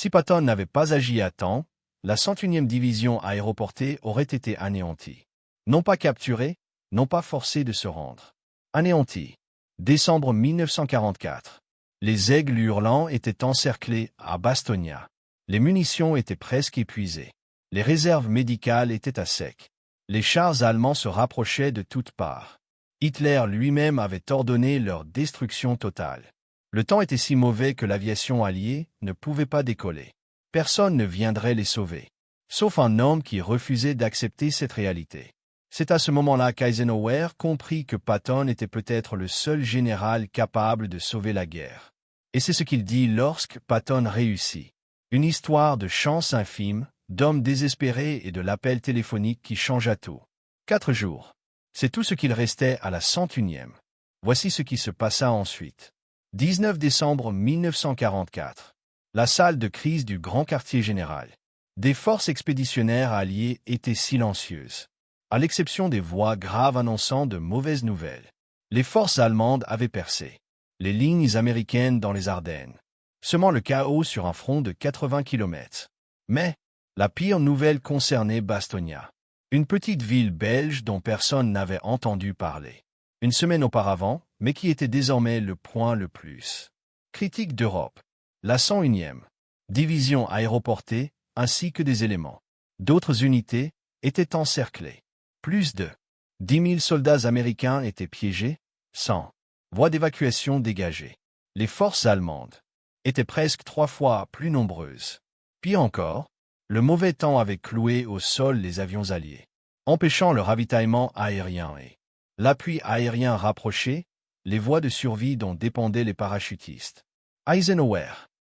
Si Patton n'avait pas agi à temps, la 101e division aéroportée aurait été anéantie. Non pas capturée, non pas forcée de se rendre. Anéantie. Décembre 1944. Les aigles hurlants étaient encerclés à Bastogne. Les munitions étaient presque épuisées. Les réserves médicales étaient à sec. Les chars allemands se rapprochaient de toutes parts. Hitler lui-même avait ordonné leur destruction totale. Le temps était si mauvais que l'aviation alliée ne pouvait pas décoller. Personne ne viendrait les sauver. Sauf un homme qui refusait d'accepter cette réalité. C'est à ce moment-là qu'Eisenhower comprit que Patton était peut-être le seul général capable de sauver la guerre. Et c'est ce qu'il dit lorsque Patton réussit. Une histoire de chance infime, d'hommes désespérés et de l'appel téléphonique qui changea tout. 4 jours. C'est tout ce qu'il restait à la 101e. Voici ce qui se passa ensuite. 19 décembre 1944. La salle de crise du grand quartier général. Des forces expéditionnaires alliées étaient silencieuses. À l'exception des voix graves annonçant de mauvaises nouvelles. Les forces allemandes avaient percé. Les lignes américaines dans les Ardennes. Semant le chaos sur un front de 80 km. Mais, la pire nouvelle concernait Bastogne. Une petite ville belge dont personne n'avait entendu parler. Une semaine auparavant, mais qui était désormais le point le plus critique d'Europe. La 101e division aéroportée, ainsi que des éléments d'autres unités, étaient encerclés. Plus de 10 000 soldats américains étaient piégés, 100 voies d'évacuation dégagées. Les forces allemandes étaient presque 3 fois plus nombreuses. Pire encore, le mauvais temps avait cloué au sol les avions alliés, empêchant le ravitaillement aérien et l'appui aérien rapproché, les voies de survie dont dépendaient les parachutistes. Eisenhower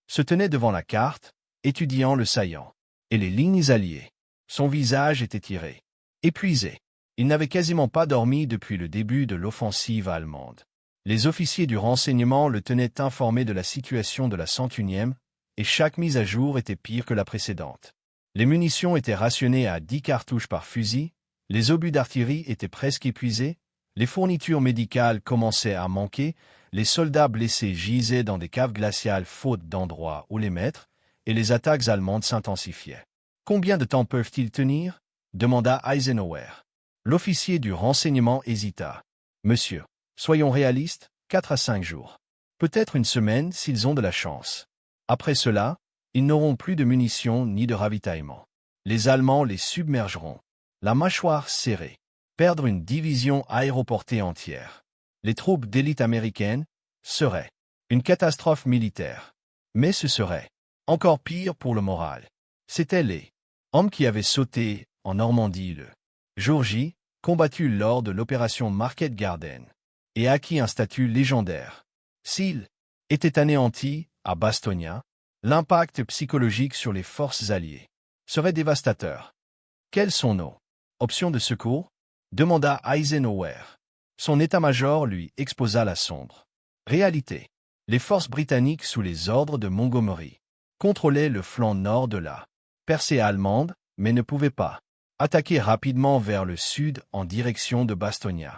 se tenait devant la carte, étudiant le saillant, et les lignes alliées. Son visage était tiré, épuisé. Il n'avait quasiment pas dormi depuis le début de l'offensive allemande. Les officiers du renseignement le tenaient informé de la situation de la 101e, et chaque mise à jour était pire que la précédente. Les munitions étaient rationnées à 10 cartouches par fusil, les obus d'artillerie étaient presque épuisés, les fournitures médicales commençaient à manquer, les soldats blessés gisaient dans des caves glaciales faute d'endroits où les mettre, et les attaques allemandes s'intensifiaient. « Combien de temps peuvent-ils tenir » demanda Eisenhower. L'officier du renseignement hésita. « Monsieur, soyons réalistes, 4 à 5 jours. Peut-être une semaine s'ils ont de la chance. Après cela, ils n'auront plus de munitions ni de ravitaillement. Les Allemands les submergeront. La mâchoire serrée. Perdre une division aéroportée entière. Les troupes d'élite américaines seraient une catastrophe militaire. Mais ce serait encore pire pour le moral. C'étaient les hommes qui avaient sauté en Normandie le jour J, combattu lors de l'opération Market Garden, et acquis un statut légendaire. S'ils étaient anéantis à Bastogne, l'impact psychologique sur les forces alliées serait dévastateur. Quelles sont nos options de secours ? Demanda Eisenhower. Son état-major lui exposa la sombre réalité. Les forces britanniques sous les ordres de Montgomery contrôlaient le flanc nord de la percée allemande, mais ne pouvaient pas attaquer rapidement vers le sud en direction de Bastogne.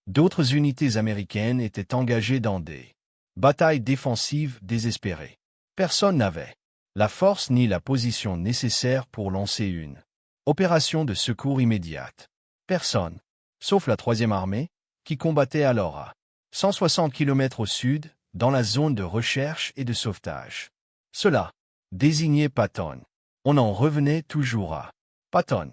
D'autres unités américaines étaient engagées dans des batailles défensives désespérées. Personne n'avait la force ni la position nécessaire pour lancer une opération de secours immédiate. Personne, sauf la 3e armée, qui combattait alors à 160 km au sud, dans la zone de recherche et de sauvetage. Cela désignait Patton. On en revenait toujours à Patton.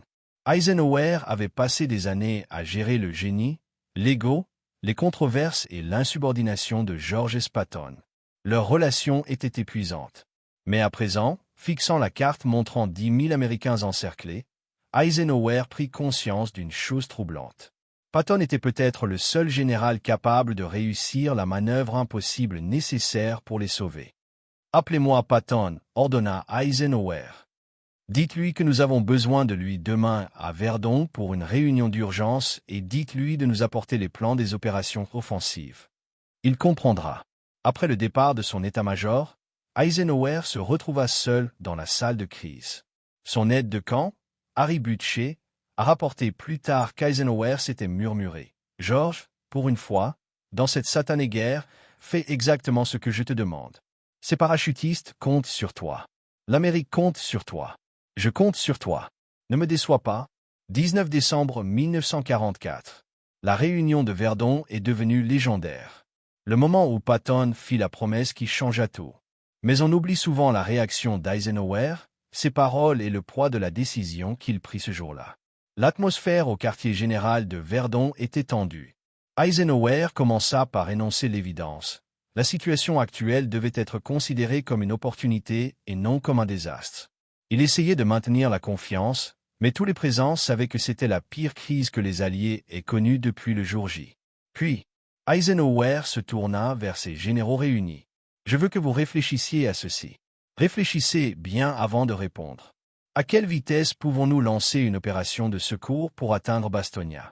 Eisenhower avait passé des années à gérer le génie, l'ego, les controverses et l'insubordination de Georges Patton. Leur relation était épuisante. Mais à présent, fixant la carte montrant 10 000 Américains encerclés, Eisenhower prit conscience d'une chose troublante. Patton était peut-être le seul général capable de réussir la manœuvre impossible nécessaire pour les sauver. « Appelez-moi Patton », ordonna Eisenhower. « Dites-lui que nous avons besoin de lui demain à Verdun pour une réunion d'urgence et dites-lui de nous apporter les plans des opérations offensives. Il comprendra. » Après le départ de son état-major, Eisenhower se retrouva seul dans la salle de crise. Son aide de camp, Harry Butcher, a rapporté plus tard qu'Eisenhower s'était murmuré. « George, pour une fois, dans cette satanée guerre, fais exactement ce que je te demande. Ces parachutistes comptent sur toi. L'Amérique compte sur toi. Je compte sur toi. Ne me déçois pas. 19 décembre 1944. La réunion de Verdun est devenue légendaire. Le moment où Patton fit la promesse qui changea tout. Mais on oublie souvent la réaction d'Eisenhower, ses paroles et le poids de la décision qu'il prit ce jour-là. L'atmosphère au quartier général de Verdun était tendue. Eisenhower commença par énoncer l'évidence. La situation actuelle devait être considérée comme une opportunité et non comme un désastre. Il essayait de maintenir la confiance, mais tous les présents savaient que c'était la pire crise que les Alliés aient connue depuis le jour J. Puis, Eisenhower se tourna vers ses généraux réunis. « Je veux que vous réfléchissiez à ceci. Réfléchissez bien avant de répondre. À quelle vitesse pouvons-nous lancer une opération de secours pour atteindre Bastogne ?»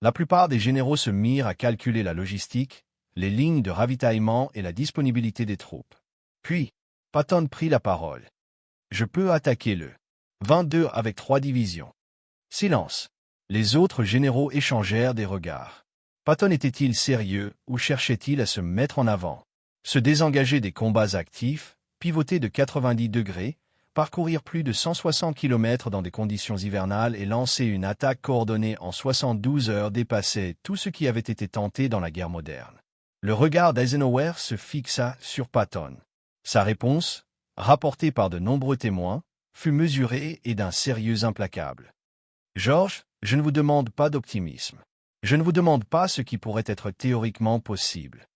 La plupart des généraux se mirent à calculer la logistique, les lignes de ravitaillement et la disponibilité des troupes. Puis, Patton prit la parole. « Je peux attaquer le 22 avec 3 divisions. » Silence. Les autres généraux échangèrent des regards. Patton était-il sérieux ou cherchait-il à se mettre en avant? Se désengager des combats actifs, pivoter de 90 degrés, parcourir plus de 160 km dans des conditions hivernales et lancer une attaque coordonnée en 72 heures dépassait tout ce qui avait été tenté dans la guerre moderne. Le regard d'Eisenhower se fixa sur Patton. Sa réponse, rapportée par de nombreux témoins, fut mesurée et d'un sérieux implacable. « George, je ne vous demande pas d'optimisme. Je ne vous demande pas ce qui pourrait être théoriquement possible.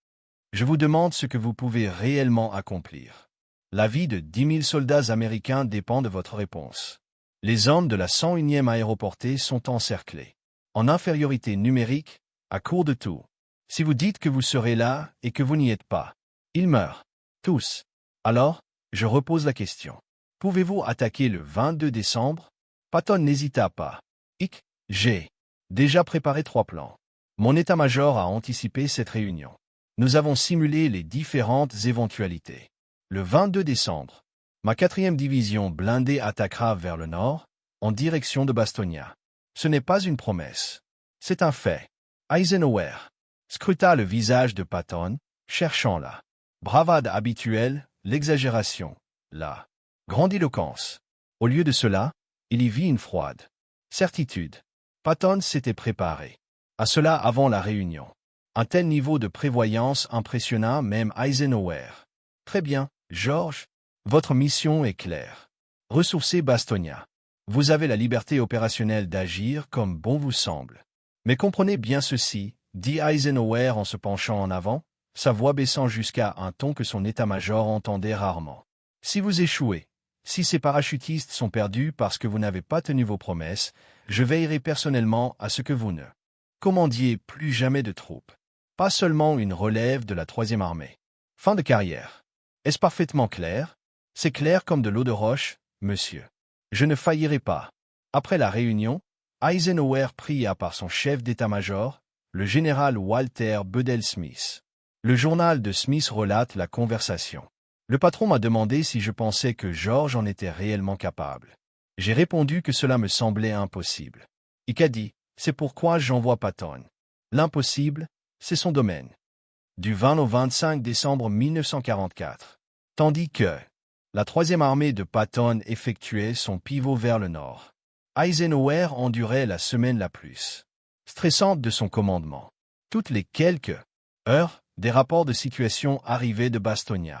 Je vous demande ce que vous pouvez réellement accomplir. La vie de 10 000 soldats américains dépend de votre réponse. Les hommes de la 101e aéroportée sont encerclés. En infériorité numérique, à court de tout. Si vous dites que vous serez là et que vous n'y êtes pas, ils meurent. Tous. Alors, je repose la question. Pouvez-vous attaquer le 22 décembre? Patton n'hésita pas. J'ai déjà préparé 3 plans. Mon état-major a anticipé cette réunion. Nous avons simulé les différentes éventualités. Le 22 décembre, ma 4e division blindée attaquera vers le nord, en direction de Bastogne. Ce n'est pas une promesse. C'est un fait. Eisenhower scruta le visage de Patton, cherchant la bravade habituelle, l'exagération, la grandiloquence. Au lieu de cela, il y vit une froide certitude. Patton s'était préparé à cela avant la réunion. Un tel niveau de prévoyance impressionna même Eisenhower. Très bien, George, votre mission est claire. Ressourcer Bastogne. Vous avez la liberté opérationnelle d'agir comme bon vous semble. Mais comprenez bien ceci, dit Eisenhower en se penchant en avant, sa voix baissant jusqu'à un ton que son état-major entendait rarement. Si vous échouez, si ces parachutistes sont perdus parce que vous n'avez pas tenu vos promesses, je veillerai personnellement à ce que vous ne commandiez plus jamais de troupes. Pas seulement une relève de la 3e armée. Fin de carrière. Est-ce parfaitement clair? C'est clair comme de l'eau de roche, monsieur. Je ne faillirai pas. Après la réunion, Eisenhower pria par son chef d'état-major, le général Walter Bedell Smith. Le journal de Smith relate la conversation. Le patron m'a demandé si je pensais que George en était réellement capable. J'ai répondu que cela me semblait impossible. Il a dit, c'est pourquoi j'envoie Patton. L'impossible, c'est son domaine. Du 20 au 25 décembre 1944. Tandis que la 3e armée de Patton effectuait son pivot vers le nord. Eisenhower endurait la semaine la plus stressante de son commandement. Toutes les quelques heures, des rapports de situation arrivaient de Bastogne.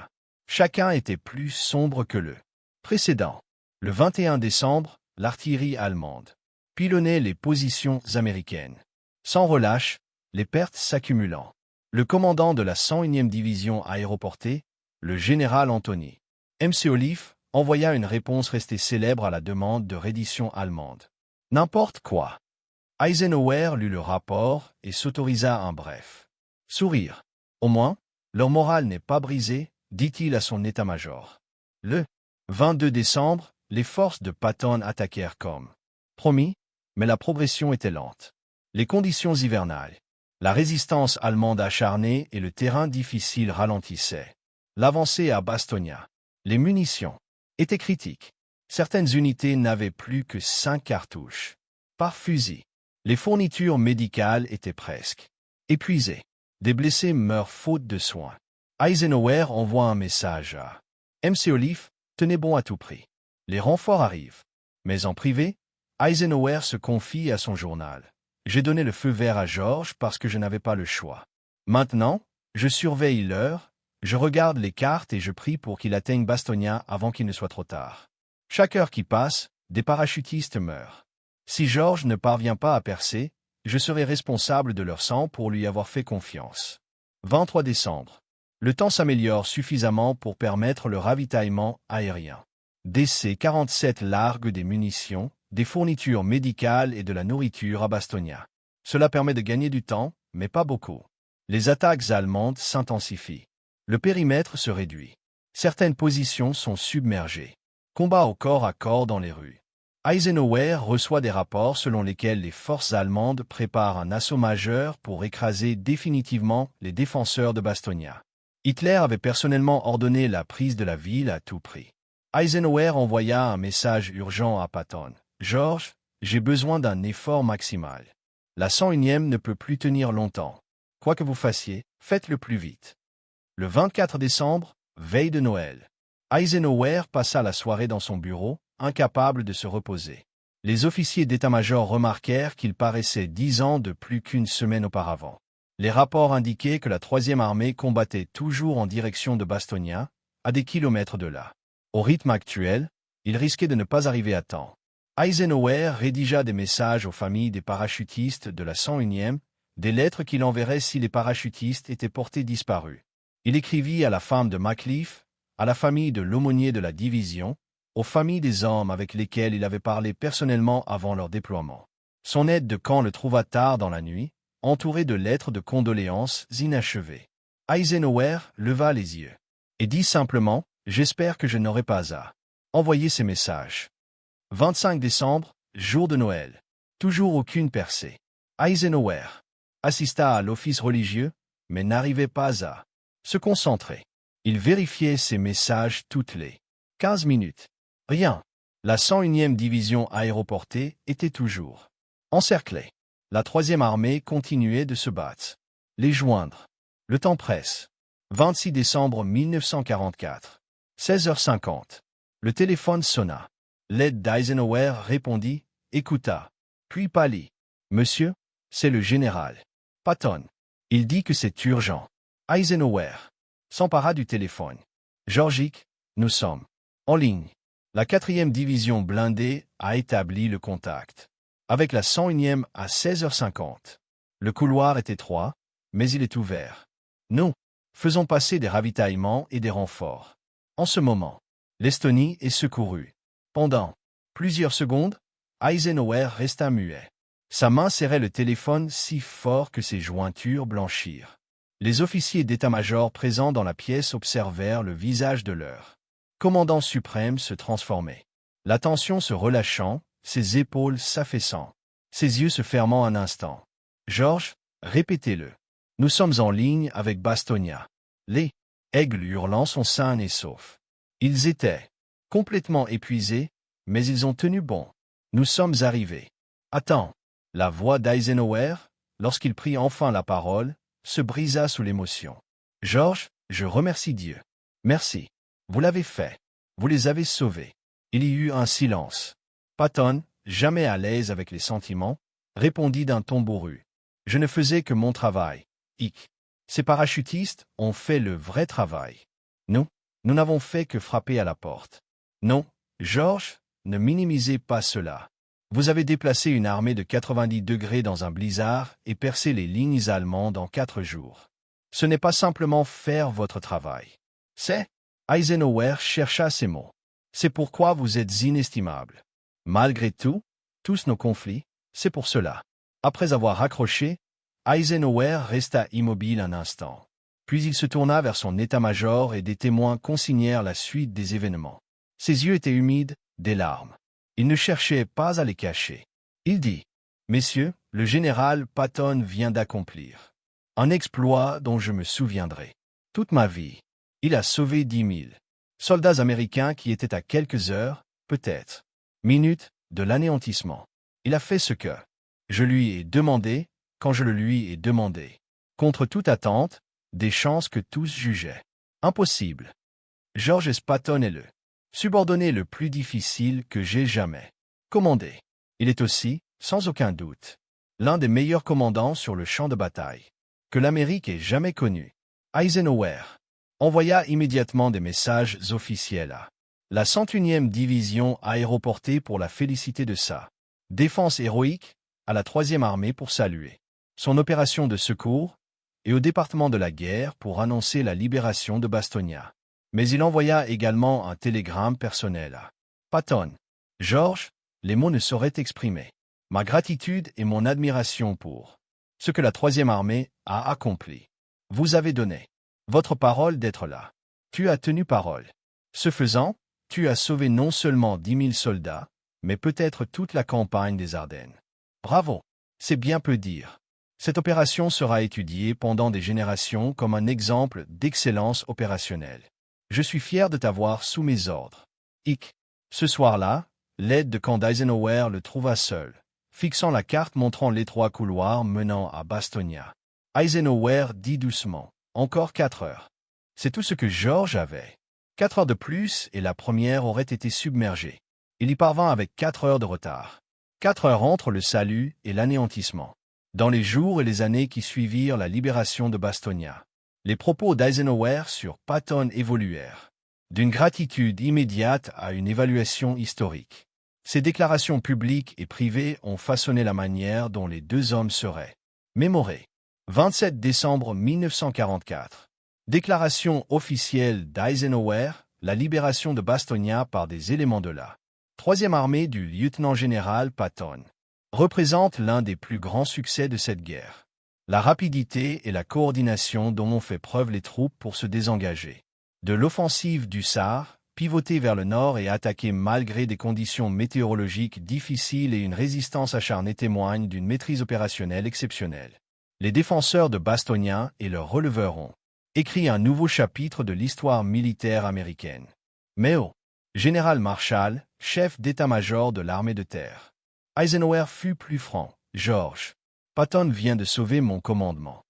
Chacun était plus sombre que le précédent. Le 21 décembre, l'artillerie allemande pilonnait les positions américaines. Sans relâche, les pertes s'accumulant. Le commandant de la 101e division aéroportée, le général Anthony M. Olive, envoya une réponse restée célèbre à la demande de reddition allemande. N'importe quoi. Eisenhower lut le rapport et s'autorisa un bref sourire. Au moins, leur morale n'est pas brisée, dit-il à son état-major. Le 22 décembre, les forces de Patton attaquèrent comme promis, mais la progression était lente. Les conditions hivernales, la résistance allemande acharnée et le terrain difficile ralentissaient. L'avancée à Bastogne, les munitions, étaient critiques. Certaines unités n'avaient plus que 5 cartouches par fusil. Les fournitures médicales étaient presque épuisées. Des blessés meurent faute de soins. Eisenhower envoie un message à M. Olive, Tenez bon à tout prix. Les renforts arrivent. Mais en privé, Eisenhower se confie à son journal. J'ai donné le feu vert à George parce que je n'avais pas le choix. Maintenant, je surveille l'heure, je regarde les cartes et je prie pour qu'il atteigne Bastogne avant qu'il ne soit trop tard. Chaque heure qui passe, des parachutistes meurent. Si George ne parvient pas à percer, je serai responsable de leur sang pour lui avoir fait confiance. 23 décembre. Le temps s'améliore suffisamment pour permettre le ravitaillement aérien. DC-47 largue des munitions, des fournitures médicales et de la nourriture à Bastogne. Cela permet de gagner du temps, mais pas beaucoup. Les attaques allemandes s'intensifient. Le périmètre se réduit. Certaines positions sont submergées. Combat au corps à corps dans les rues. Eisenhower reçoit des rapports selon lesquels les forces allemandes préparent un assaut majeur pour écraser définitivement les défenseurs de Bastogne. Hitler avait personnellement ordonné la prise de la ville à tout prix. Eisenhower envoya un message urgent à Patton. « George, j'ai besoin d'un effort maximal. La 101e ne peut plus tenir longtemps. Quoi que vous fassiez, faites-le plus vite. » Le 24 décembre, veille de Noël, Eisenhower passa la soirée dans son bureau, incapable de se reposer. Les officiers d'état-major remarquèrent qu'il paraissait 10 ans de plus qu'une semaine auparavant. Les rapports indiquaient que la 3e armée combattait toujours en direction de Bastogne, à des kilomètres de là. Au rythme actuel, il risquait de ne pas arriver à temps. Eisenhower rédigea des messages aux familles des parachutistes de la 101e, des lettres qu'il enverrait si les parachutistes étaient portés disparus. Il écrivit à la femme de McLeaf, à la famille de l'aumônier de la division, aux familles des hommes avec lesquels il avait parlé personnellement avant leur déploiement. Son aide de camp le trouva tard dans la nuit, entouré de lettres de condoléances inachevées. Eisenhower leva les yeux et dit simplement « J'espère que je n'aurai pas à envoyer ces messages. » 25 décembre, jour de Noël. Toujours aucune percée. Eisenhower assista à l'office religieux, mais n'arrivait pas à se concentrer. Il vérifiait ses messages toutes les 15 minutes. Rien. La 101e division aéroportée était toujours encerclée. La 3e armée continuait de se battre. Les joindre. Le temps presse. 26 décembre 1944. 16h50. Le téléphone sonna. L'aide d'Eisenhower répondit, écouta, puis pâlit. « Monsieur, c'est le général Patton. Il dit que c'est urgent. » Eisenhower s'empara du téléphone. « Georgic, nous sommes en ligne. La 4e division blindée a établi le contact avec la 101e à 16h50. Le couloir est étroit, mais il est ouvert. Nous faisons passer des ravitaillements et des renforts. En ce moment, l'Estonie est secourue. » Pendant plusieurs secondes, Eisenhower resta muet. Sa main serrait le téléphone si fort que ses jointures blanchirent. Les officiers d'état-major présents dans la pièce observèrent le visage de leur commandant suprême se transformer. La tension se relâchant, ses épaules s'affaissant, ses yeux se fermant un instant. « Georges, répétez-le. Nous sommes en ligne avec Bastogne. Les aigles hurlants sont sains et saufs. » Ils étaient complètement épuisés, mais ils ont tenu bon. Nous sommes arrivés. Attends. La voix d'Eisenhower, lorsqu'il prit enfin la parole, se brisa sous l'émotion. Georges, je remercie Dieu. Merci. Vous l'avez fait. Vous les avez sauvés. Il y eut un silence. Patton, jamais à l'aise avec les sentiments, répondit d'un ton bourru. Je ne faisais que mon travail. Hic. Ces parachutistes ont fait le vrai travail. Nous n'avons fait que frapper à la porte. Non, Georges, ne minimisez pas cela. Vous avez déplacé une armée de 90 degrés dans un blizzard et percé les lignes allemandes en 4 jours. Ce n'est pas simplement faire votre travail. C'est... Eisenhower chercha ses mots. C'est pourquoi vous êtes inestimable. Malgré tout, tous nos conflits, c'est pour cela. Après avoir raccroché, Eisenhower resta immobile un instant. Puis il se tourna vers son état-major et des témoins consignèrent la suite des événements. Ses yeux étaient humides, des larmes. Il ne cherchait pas à les cacher. Il dit, « Messieurs, le général Patton vient d'accomplir un exploit dont je me souviendrai toute ma vie. Il a sauvé 10 000 soldats américains qui étaient à quelques heures, peut-être minutes, de l'anéantissement. Il a fait ce que je lui ai demandé, quand je le lui ai demandé. Contre toute attente, des chances que tous jugeaient impossibles. Georges Patton est le subordonné le plus difficile que j'ai jamais commandé. Il est aussi, sans aucun doute, l'un des meilleurs commandants sur le champ de bataille que l'Amérique ait jamais connu. Eisenhower envoya immédiatement des messages officiels à la 101e division aéroportée pour la féliciter de sa défense héroïque, à la 3e armée pour saluer son opération de secours, et au département de la guerre pour annoncer la libération de Bastogne. Mais il envoya également un télégramme personnel à Patton. George, les mots ne sauraient exprimer ma gratitude et mon admiration pour ce que la 3e armée a accompli. Vous avez donné votre parole d'être là. Tu as tenu parole. Ce faisant, tu as sauvé non seulement 10 000 soldats, mais peut-être toute la campagne des Ardennes. Bravo! C'est bien peu dire. Cette opération sera étudiée pendant des générations comme un exemple d'excellence opérationnelle. Je suis fier de t'avoir sous mes ordres. Hic. Ce soir-là, l'aide de camp d'Eisenhower le trouva seul, fixant la carte montrant l'étroit couloir menant à Bastogne. Eisenhower dit doucement, « Encore 4 heures. » C'est tout ce que George avait. 4 heures de plus et la première aurait été submergée. Il y parvint avec 4 heures de retard. 4 heures entre le salut et l'anéantissement. Dans les jours et les années qui suivirent la libération de Bastogne, les propos d'Eisenhower sur Patton évoluèrent. D'une gratitude immédiate à une évaluation historique. Ces déclarations publiques et privées ont façonné la manière dont les deux hommes seraient mémorés. 27 décembre 1944. Déclaration officielle d'Eisenhower, la libération de Bastogne par des éléments de la 3e armée du lieutenant-général Patton représente l'un des plus grands succès de cette guerre. La rapidité et la coordination dont ont fait preuve les troupes pour se désengager de l'offensive du Sar, pivoter vers le nord et attaquer malgré des conditions météorologiques difficiles et une résistance acharnée témoignent d'une maîtrise opérationnelle exceptionnelle. Les défenseurs de Bastogne et leurs releveurs ont écrit un nouveau chapitre de l'histoire militaire américaine. Mais au général Marshall, chef d'état-major de l'armée de terre, Eisenhower fut plus franc. « George, Patton vient de sauver mon commandement.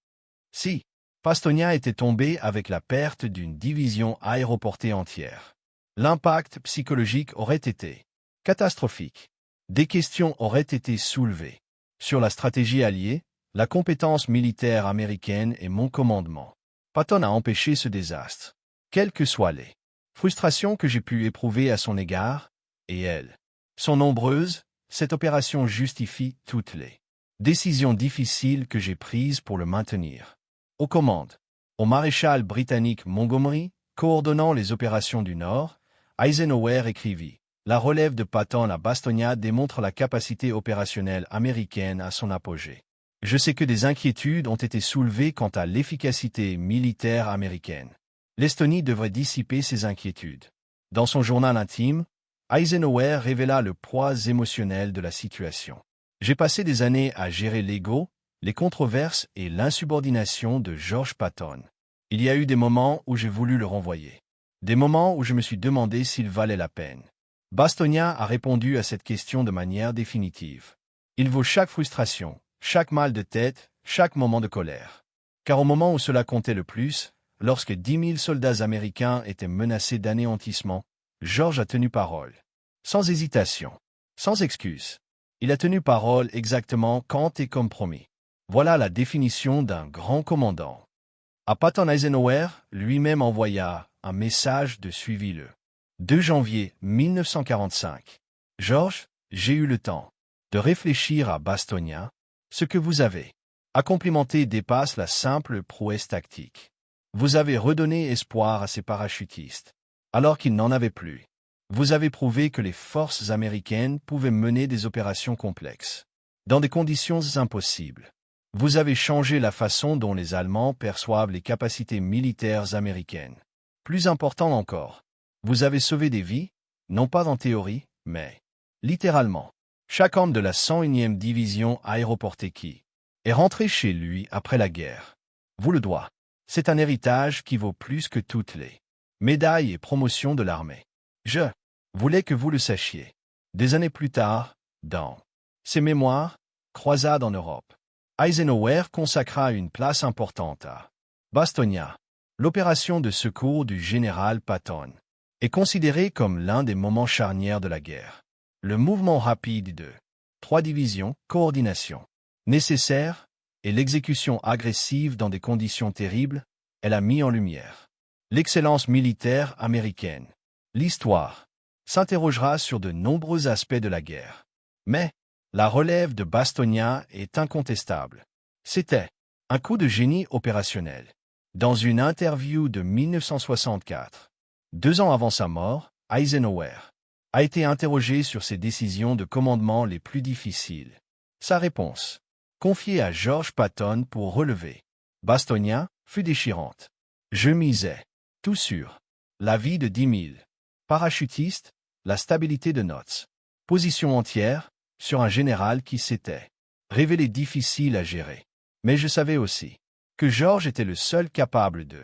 Si Bastogne était tombé avec la perte d'une division aéroportée entière, l'impact psychologique aurait été catastrophique. Des questions auraient été soulevées sur la stratégie alliée, la compétence militaire américaine et mon commandement. Patton a empêché ce désastre. Quelles que soient les frustrations que j'ai pu éprouver à son égard, et elles sont nombreuses, cette opération justifie toutes les décisions difficiles que j'ai prises pour le maintenir. Aux commandes, au maréchal britannique Montgomery, coordonnant les opérations du Nord, Eisenhower écrivit « La relève de Patton à Bastogne démontre la capacité opérationnelle américaine à son apogée. Je sais que des inquiétudes ont été soulevées quant à l'efficacité militaire américaine. L'Estonie devrait dissiper ces inquiétudes. » Dans son journal intime, Eisenhower révéla le poids émotionnel de la situation. « J'ai passé des années à gérer l'ego, les controverses et l'insubordination de George Patton. Il y a eu des moments où j'ai voulu le renvoyer. Des moments où je me suis demandé s'il valait la peine. Bastogne a répondu à cette question de manière définitive. Il vaut chaque frustration, chaque mal de tête, chaque moment de colère. Car au moment où cela comptait le plus, lorsque 10 000 soldats américains étaient menacés d'anéantissement, George a tenu parole. Sans hésitation, sans excuse. Il a tenu parole exactement quand et comme promis. Voilà la définition d'un grand commandant. À Patton, Eisenhower lui-même envoya un message de suivi le 2 janvier 1945. « George, j'ai eu le temps de réfléchir à Bastogne. Ce que vous avez accompli dépasse la simple prouesse tactique. Vous avez redonné espoir à ces parachutistes, alors qu'ils n'en avaient plus. Vous avez prouvé que les forces américaines pouvaient mener des opérations complexes, dans des conditions impossibles. Vous avez changé la façon dont les Allemands perçoivent les capacités militaires américaines. Plus important encore, vous avez sauvé des vies, non pas en théorie, mais littéralement. Chaque homme de la 101e division aéroportée qui est rentré chez lui après la guerre vous le doit. C'est un héritage qui vaut plus que toutes les médailles et promotions de l'armée. Je voulais que vous le sachiez. » Des années plus tard, dans ses mémoires, Croisade en Europe, Eisenhower consacra une place importante à Bastogne, l'opération de secours du général Patton. est considéré comme l'un des moments charnières de la guerre. Le mouvement rapide de 3 divisions, coordination nécessaire, et l'exécution agressive dans des conditions terribles, elle a mis en lumière l'excellence militaire américaine. L'histoire s'interrogera sur de nombreux aspects de la guerre. Mais la relève de Bastogne est incontestable. C'était un coup de génie opérationnel. Dans une interview de 1964, 2 ans avant sa mort, Eisenhower a été interrogé sur ses décisions de commandement les plus difficiles. Sa réponse, confiée à George Patton pour relever Bastogne, fut déchirante. Je misais tout sur la vie de 10 000 parachutistes, la stabilité de notre position entière, sur un général qui s'était révélé difficile à gérer. Mais je savais aussi que George était le seul capable de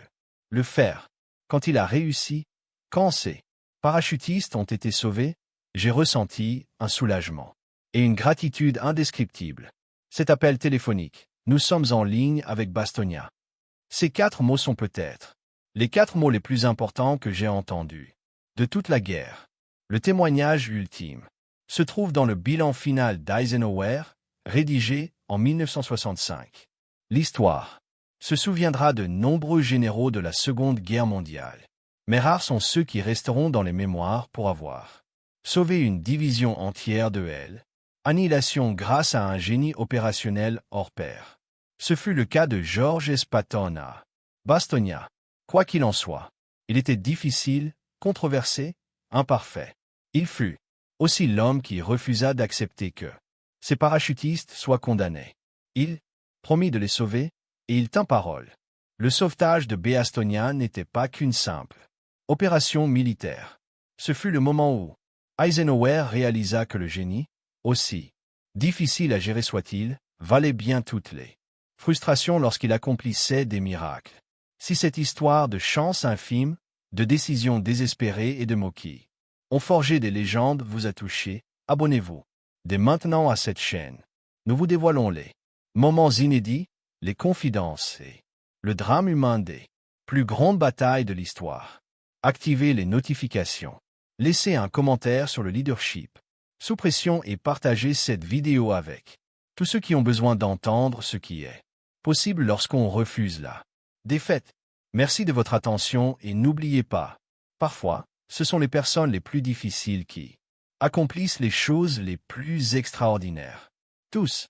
le faire. Quand il a réussi, quand ces parachutistes ont été sauvés, j'ai ressenti un soulagement et une gratitude indescriptible. Cet appel téléphonique, nous sommes en ligne avec Bastogne. Ces 4 mots sont peut-être les 4 mots les plus importants que j'ai entendus de toute la guerre. Le témoignage ultime se trouve dans le bilan final d'Eisenhower, rédigé en 1965. L'histoire se souviendra de nombreux généraux de la Seconde Guerre mondiale, mais rares sont ceux qui resteront dans les mémoires pour avoir sauvé une division entière de annihilation grâce à un génie opérationnel hors pair. Ce fut le cas de George S. Patton à Bastogne. Quoi qu'il en soit, il était difficile, controversé, imparfait. Il fut aussi l'homme qui refusa d'accepter que ces parachutistes soient condamnés. Il promit de les sauver, et il tint parole. Le sauvetage de Bastogne n'était pas qu'une simple opération militaire. Ce fut le moment où Eisenhower réalisa que le génie, aussi difficile à gérer soit-il, valait bien toutes les frustrations lorsqu'il accomplissait des miracles. Si cette histoire de chance infime, de décisions désespérées et de mots qui ont forgé des légendes vous a touché, abonnez-vous dès maintenant à cette chaîne. Nous vous dévoilons les moments inédits, les confidences et le drame humain des plus grandes batailles de l'histoire. Activez les notifications. Laissez un commentaire sur le leadership sous pression et partagez cette vidéo avec tous ceux qui ont besoin d'entendre ce qui est possible lorsqu'on refuse la défaite. Merci de votre attention et n'oubliez pas, parfois, ce sont les personnes les plus difficiles qui accomplissent les choses les plus extraordinaires. Tous.